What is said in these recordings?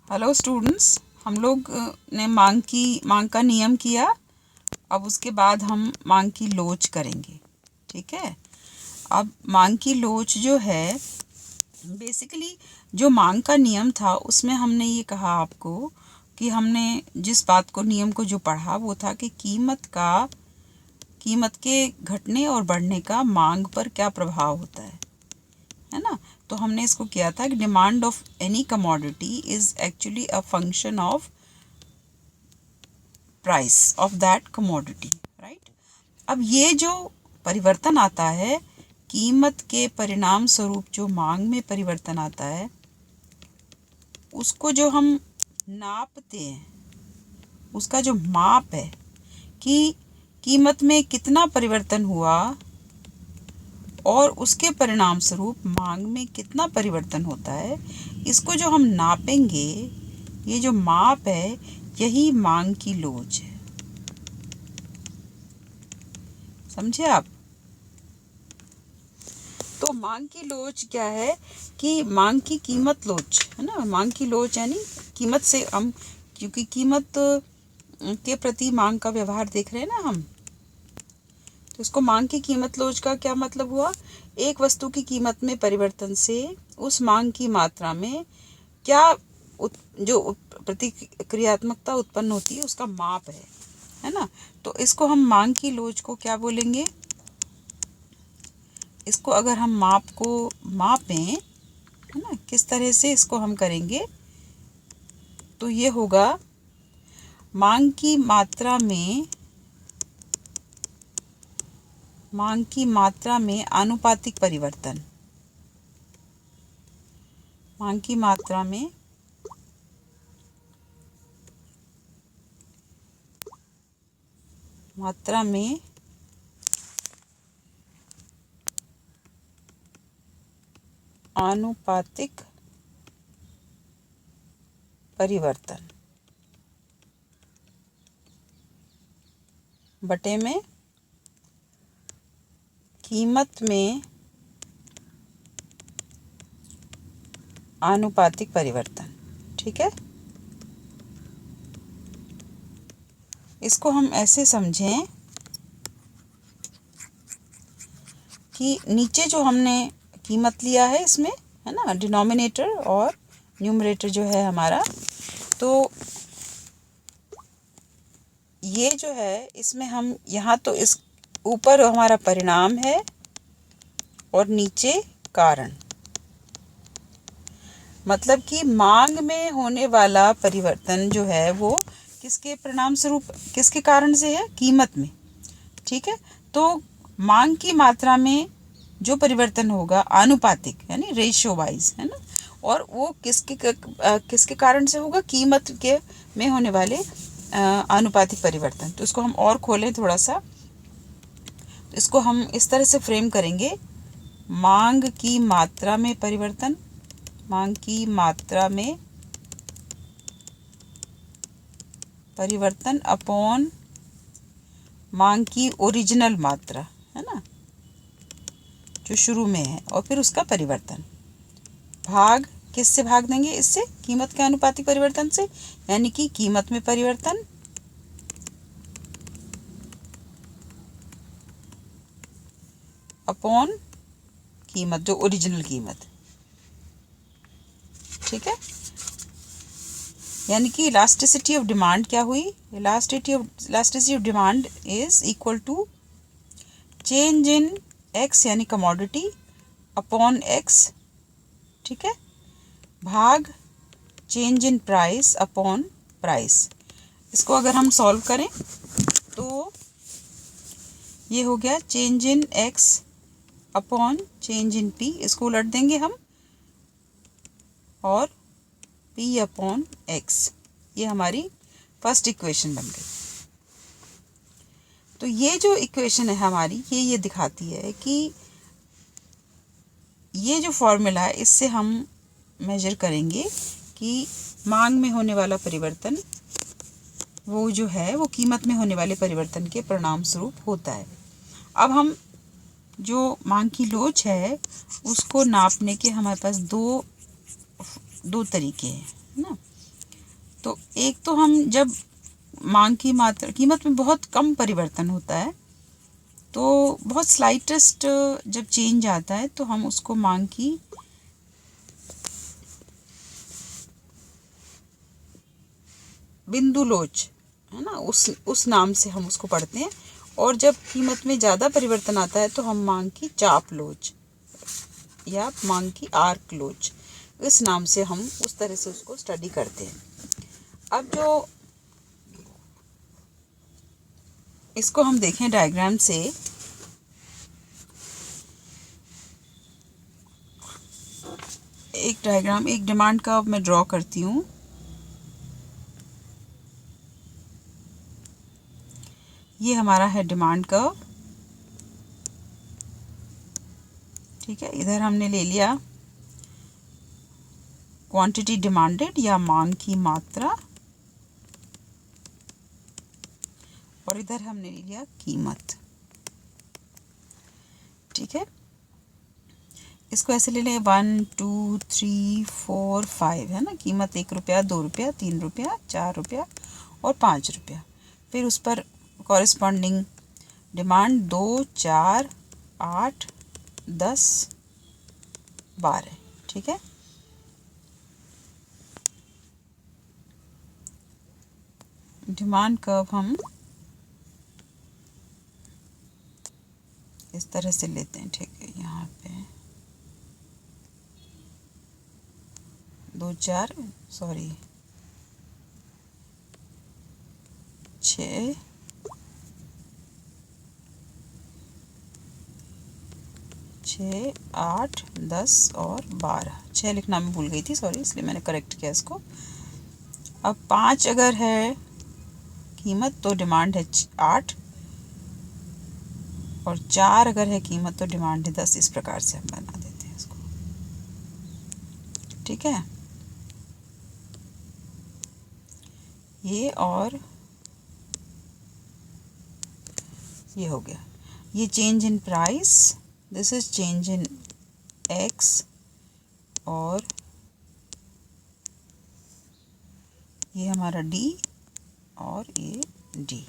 Hello students, हम लोग ने मांग का नियम किया। अब उसके बाद हम मांग की लोच करेंगे। ठीक है। अब मांग की लोच जो है, बेसिकली जो मांग का नियम था उसमें हमने ये कहा आपको कि हमने जिस बात को नियम को जो पढ़ा वो था कि कीमत के घटने और बढ़ने का मांग पर क्या प्रभाव होता है ना। तो हमने इसको किया था कि demand of any commodity is actually a function of price of that commodity, right. अब ये जो परिवर्तन आता है, कीमत के परिणाम स्वरूप जो मांग में परिवर्तन आता है, उसको जो हम नापते हैं, उसका जो माप है कि कीमत में कितना परिवर्तन हुआ और उसके परिणाम स्वरूप मांग में कितना परिवर्तन होता है, इसको जो हम नापेंगे, ये जो माप है, यही मांग की लोच है। समझे आप? तो मांग की लोच क्या है कि मांग की कीमत लोच है ना। मांग की लोच यानी कीमत से हम, क्योंकि कीमत के प्रति मांग का व्यवहार देख रहे हैं ना हम, तो इसको मांग की कीमत लोच का क्या मतलब हुआ? एक वस्तु की कीमत में परिवर्तन से उस मांग की मात्रा में क्या जो प्रतिक्रियात्मकता उत्पन्न होती है, उसका माप है ना। तो इसको हम मांग की लोच को क्या बोलेंगे? इसको अगर हम माप को मापें, है ना, किस तरह से इसको हम करेंगे, तो ये होगा मांग की मात्रा में आनुपातिक परिवर्तन। मांग की मात्रा में आनुपातिक परिवर्तन बटे में कीमत में आनुपातिक परिवर्तन। ठीक है। इसको हम ऐसे समझें कि नीचे जो हमने कीमत लिया है इसमें, है ना, डिनोमिनेटर और न्यूमरेटर जो है हमारा, तो ये जो है इसमें हम यहाँ तो इस ऊपर हमारा परिणाम है और नीचे कारण। मतलब कि मांग में होने वाला परिवर्तन जो है वो किसके परिणाम स्वरूप, किसके कारण से है? कीमत में। ठीक है। तो मांग की मात्रा में जो परिवर्तन होगा आनुपातिक यानी रेशियो वाइज, है ना, और वो किसके कारण से होगा? कीमत के में होने वाले आनुपातिक परिवर्तन। तो इसको हम और खोलें थोड़ा सा, तो इसको हम इस तरह से फ्रेम करेंगे, मांग की मात्रा में परिवर्तन, मांग की मात्रा में परिवर्तन अपॉन मांग की ओरिजिनल मात्रा, है ना, जो शुरू में है, और फिर उसका परिवर्तन भाग, किससे भाग देंगे? इससे, कीमत के आनुपातिक परिवर्तन से, यानी कि कीमत में परिवर्तन अपॉन कीमत, जो ओरिजिनल कीमत। ठीक है। यानी कि इलास्टिसिटी ऑफ डिमांड क्या हुई? Elasticity of demand is equal to change in X यानी कमोडिटी अपॉन एक्स, ठीक है, भाग change in price upon price. इसको अगर हम सॉल्व करें तो ये हो गया change in X upon change in P. इसको उलट देंगे हम, और पी अपॉन एक्स, ये हमारी फर्स्ट इक्वेशन बन गई। तो ये जो इक्वेशन है हमारी, ये दिखाती है कि ये जो फॉर्मूला है, इससे हम मेजर करेंगे कि मांग में होने वाला परिवर्तन वो जो है वो कीमत में होने वाले परिवर्तन के परिणाम स्वरूप होता है। अब हम जो मांग की लोच है उसको नापने के हमारे पास दो तरीके हैं, है ना। तो एक तो हम जब मांग की मात्रा कीमत में बहुत कम परिवर्तन होता है, तो बहुत स्लाइटेस्ट जब चेंज आता है तो हम उसको मांग की बिंदु लोच, है ना, उस नाम से हम उसको पढ़ते हैं। और जब कीमत में ज़्यादा परिवर्तन आता है तो हम मांग की चाप लोच या मांग की आर्क लोच, इस नाम से हम उस तरह से उसको स्टडी करते हैं। अब जो इसको हम देखें डायग्राम से, एक डिमांड कर्व मैं ड्रॉ करती हूँ। ये हमारा है डिमांड कर्व, ठीक है। इधर हमने ले लिया क्वांटिटी डिमांडेड या मांग की मात्रा, और इधर हमने ले लिया कीमत, ठीक है। इसको ऐसे ले लें 1 2 3 4 5, है ना। कीमत 1 रुपया, 2 रुपया, 3 रुपया, 4 रुपया और 5 रुपया। फिर उस पर कॉरेस्पॉन्डिंग डिमांड 2 4 8 10 12, ठीक है। डिमांड कर्व हम इस तरह से लेते हैं, ठीक है। यहाँ पे 2 4 सॉरी 6 6 8 10 और 12, 6 लिखना मैं भूल गई थी, सॉरी, इसलिए मैंने करेक्ट किया इसको। अब 5 अगर है कीमत तो डिमांड है 8, और 4 अगर है कीमत तो डिमांड है 10। इस प्रकार से हम बना देते हैं इसको, ठीक है। ये और ये हो गया। ये change in price, this is change in x, और ये हमारा डी और ये डी।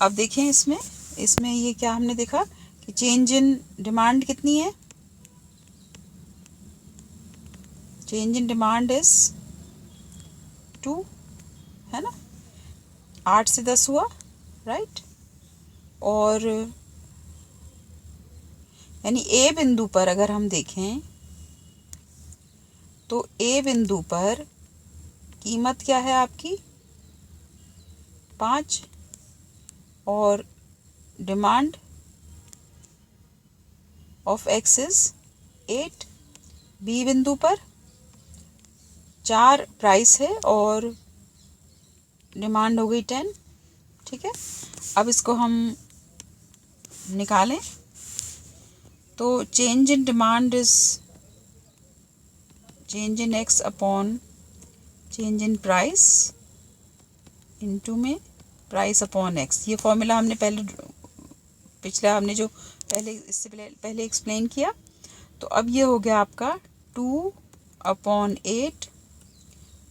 अब देखें इसमें ये क्या हमने देखा कि चेंज इन डिमांड कितनी है, चेंज इन डिमांड इज 2, है ना। 8 से 10 हुआ, राइट। और यानी ए बिंदु पर अगर हम देखें तो ए बिंदु पर कीमत क्या है आपकी 5, और demand of X is 8। B बिंदु पर 4 प्राइस है और डिमांड हो गई 10, ठीक है। अब इसको हम निकालें तो change in demand is change in X upon change in price into में प्राइस अपॉन एक्स। ये फॉर्मूला हमने पिछला हमने जो इससे पहले एक्सप्लेन किया। तो अब ये हो गया आपका 2/8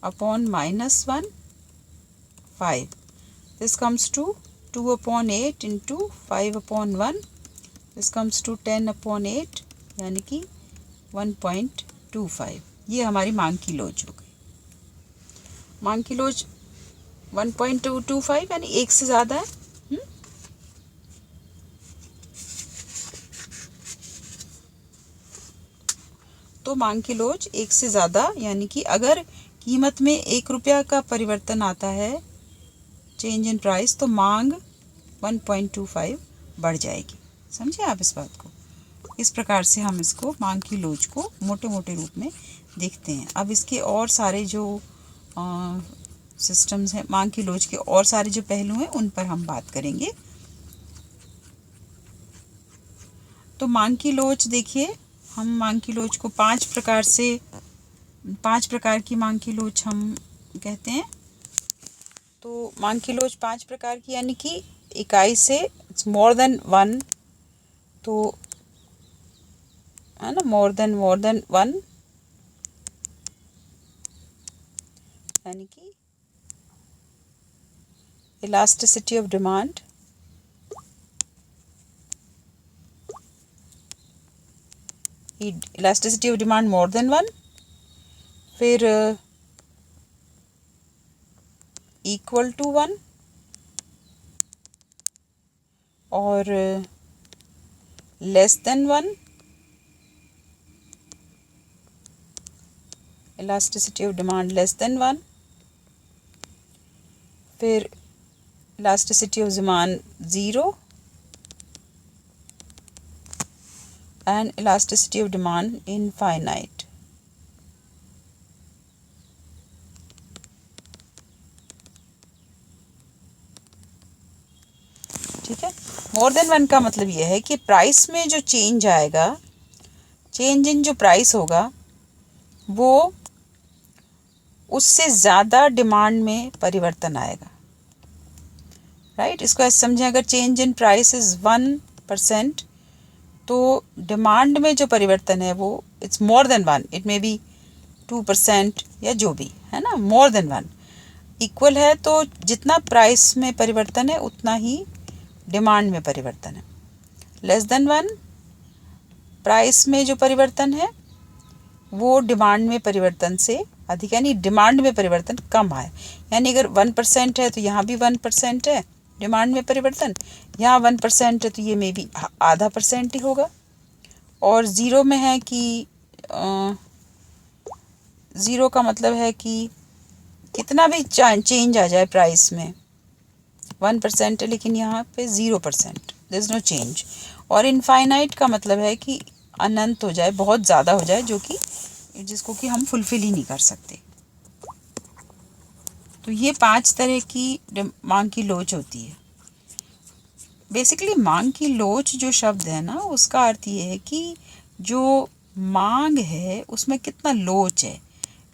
upon -1 5। This comes to 2/8 into 5/1, this comes to 10/8, यानी कि 1.25। ये हमारी मांग की लोच हो गई। मांग की लोच 1.25 यानी 1 से ज़्यादा है। तो मांग की लोच 1 से ज़्यादा, यानी कि अगर कीमत में 1 रुपया का परिवर्तन आता है, चेंज इन प्राइस, तो मांग 1.25 बढ़ जाएगी। समझे आप इस बात को। इस प्रकार से हम इसको मांग की लोच को मोटे मोटे रूप में देखते हैं। अब इसके और सारे जो सिस्टम्स हैं, मांग की लोच के और सारे जो पहलू हैं, उन पर हम बात करेंगे। तो मांग की लोच देखिए, हम मांग की लोच को 5 प्रकार की मांग की लोच हम कहते हैं। तो मांग की लोच 5 प्रकार की, यानी कि इकाई से इट्स मोर देन 1, तो है ना, मोर देन 1, यानी कि elasticity of demand elasticity of demand more than 1, फिर इक्वल टू 1 और less than 1, elasticity of demand less than 1, फिर elasticity of demand 0 and elasticity of demand infinite. ठीक है, मोर देन 1 का मतलब यह है कि प्राइस में जो चेंज आएगा, चेंज इन जो प्राइस होगा वो उससे ज़्यादा डिमांड में परिवर्तन आएगा, राइट। इसको ऐसे समझें, अगर चेंज इन प्राइस इज़ 1%, तो डिमांड में जो परिवर्तन है वो it's more than 1, it may be 2% या जो भी है ना, मोर देन 1 इक्वल है, तो जितना प्राइस में परिवर्तन है उतना ही डिमांड में परिवर्तन है। लेस देन 1 प्राइस में जो परिवर्तन है वो डिमांड में परिवर्तन से अधिक, यानी डिमांड में परिवर्तन कम आए, यानी अगर 1% है तो यहाँ भी 1% है डिमांड में परिवर्तन, यहाँ 1% है तो ये मे बी आधा % ही होगा, और ज़ीरो में है कि ज़ीरो का मतलब है कि कितना भी चेंज आ जाए प्राइस में, 1% है लेकिन यहाँ पे 0%, देयर इज़ नो चेंज। और इनफाइनाइट का मतलब है कि अनंत हो जाए, बहुत ज़्यादा हो जाए, जो कि जिसको कि हम फुलफिल ही नहीं कर सकते। तो ये 5 तरह की मांग की लोच होती है। बेसिकली मांग की लोच जो शब्द है ना, उसका अर्थ ये है कि जो मांग है उसमें कितना लोच है।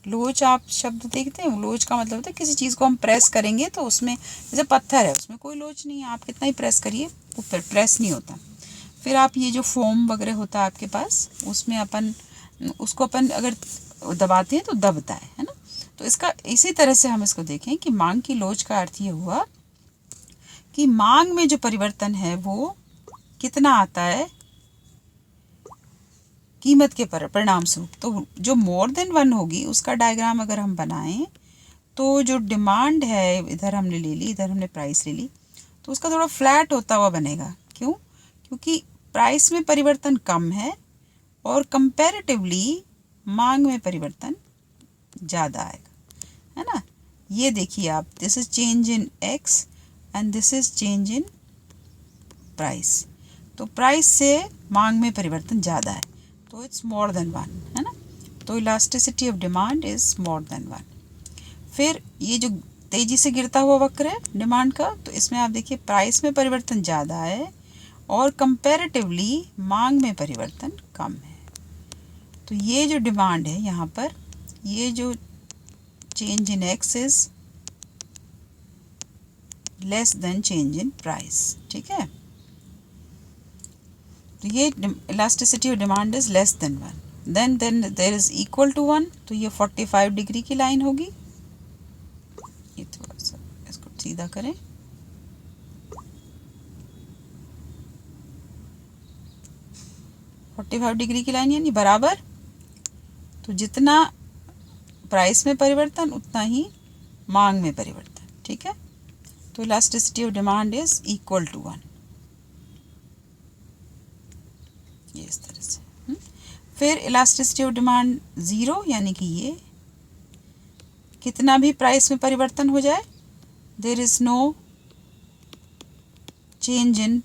लोच आप शब्द देखते हैं, लोच का मतलब होता है किसी चीज़ को हम प्रेस करेंगे तो उसमें, जैसे पत्थर है उसमें कोई लोच नहीं है, आप कितना ही प्रेस करिए वो प्रेस नहीं होता। फिर आप ये जो फोम वगैरह होता है आपके पास, उसमें उसको अपन अगर दबाते हैं तो दबता है ना। तो इसका इसी तरह से हम इसको देखें कि मांग की लोच का अर्थ ये हुआ कि मांग में जो परिवर्तन है वो कितना आता है कीमत के परिणाम स्वरूप। तो जो मोर देन 1 होगी उसका डायग्राम अगर हम बनाएं तो जो डिमांड है, इधर हमने ले ली, इधर हमने प्राइस ले ली, तो उसका थोड़ा फ्लैट होता हुआ बनेगा। क्यों? क्योंकि प्राइस में परिवर्तन कम है और कंपैरेटिवली मांग में परिवर्तन ज़्यादा आएगा, है ना। ये देखिए आप, this is change in x and this is change in price. तो प्राइस से मांग में परिवर्तन ज़्यादा है, तो इट्स मोर देन 1, है ना। तो elasticity of demand is more than 1। फिर ये जो तेज़ी से गिरता हुआ वक्र है डिमांड का, तो इसमें आप देखिए प्राइस में परिवर्तन ज़्यादा है और कंपैरेटिवली मांग में परिवर्तन कम है। तो ये जो डिमांड है यहाँ पर, ये जो change in X is less than change in price, ठीक है। तो ये elasticity of demand is less than 1, then there is equal to 1, तो ये 45 डिग्री की लाइन होगी। ये थोड़ा सा इसको सीधा करें, फोर्टी 45 डिग्री की लाइन यानी बराबर। तो जितना प्राइस में परिवर्तन उतना ही मांग में परिवर्तन, ठीक है। तो elasticity of demand is equal to 1, ये इस तरह से। फिर इलास्टिसिटी ऑफ डिमांड 0, यानी कि ये कितना भी प्राइस में परिवर्तन हो जाए, there is no change in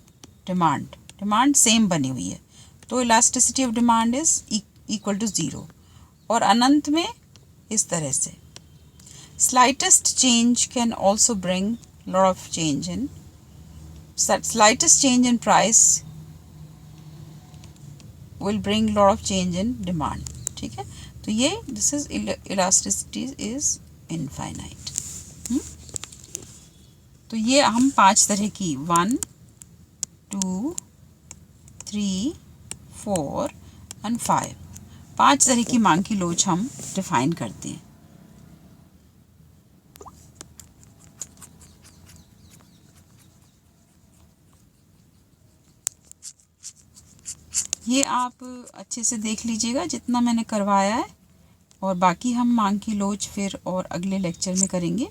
demand, demand same बनी हुई है, तो elasticity of demand is equal to 0। और अनंत में इस तरह से slightest change can also bring lot of change in, slightest change in price will bring lot of change in demand, ठीक है। तो ये this is elasticity is infinite. तो ये हम 5 तरह की 1, 2, 3, 4 एंड 5। 5 तरह की मांग की लोच हम डिफाइन करते हैं। ये आप अच्छे से देख लीजिएगा जितना मैंने करवाया है, और बाकी हम मांग की लोच फिर और अगले लेक्चर में करेंगे।